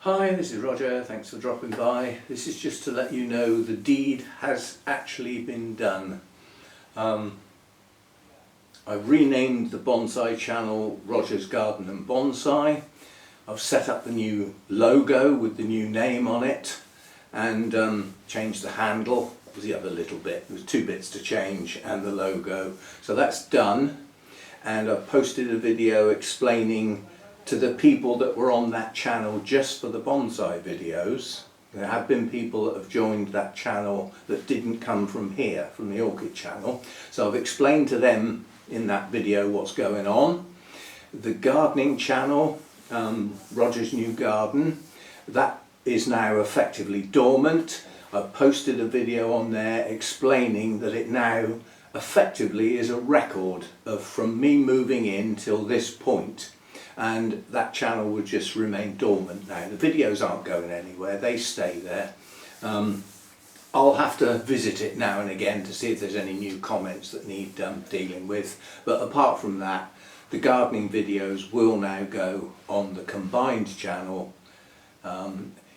Hi, this is Roger, thanks for dropping by. This is just to let you know the deed has actually been done. I've renamed the Bonsai Channel Roger's Garden and Bonsai. I've set up the new logo with the new name on it and changed the handle. That was the other little bit. There was 2 bits to change and the logo. So that's done, and I've posted a video explaining to the people that were on that channel just for the bonsai videos. There have been people that have joined that channel that didn't come from here, from the Orchid Channel. So I've explained to them in that video what's going on. The gardening channel, Roger's New Garden, that is now effectively dormant. I've posted a video on there explaining that it now effectively is a record of from me moving in till this point. And that channel would just remain dormant now. The videos aren't going anywhere, they stay there. I'll have to visit it now and again to see if there's any new comments that need dealing with, but apart from that, the gardening videos will now go on the combined channel.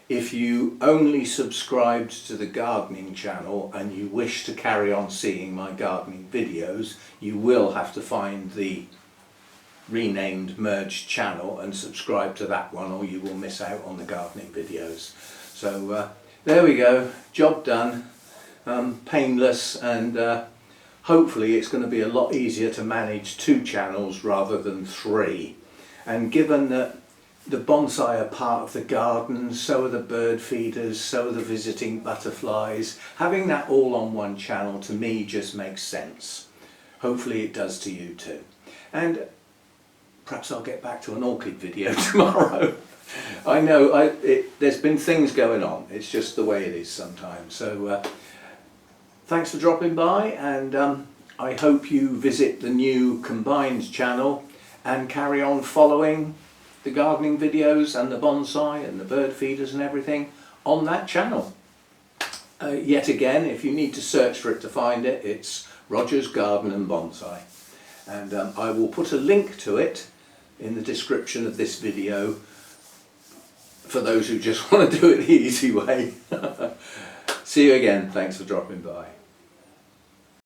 If you only subscribed to the gardening channel and you wish to carry on seeing my gardening videos, you will have to find the renamed merged channel and subscribe to that one, or you will miss out on the gardening videos. So there we go, job done, painless, and hopefully it's going to be a lot easier to manage 2 channels rather than 3. And given that the bonsai are part of the garden, so are the bird feeders, so are the visiting butterflies, having that all on one channel to me just makes sense. Hopefully it does to you too. And perhaps I'll get back to an orchid video tomorrow. I know there's been things going on, it's just the way it is sometimes. So thanks for dropping by, and I hope you visit the new combined channel and carry on following the gardening videos and the bonsai and the bird feeders and everything on that channel. Yet again, if you need to search for it to find it, it's Roger's Garden and Bonsai. And I will put a link to it in the description of this video for those who just want to do it the easy way. See you again, thanks for dropping by.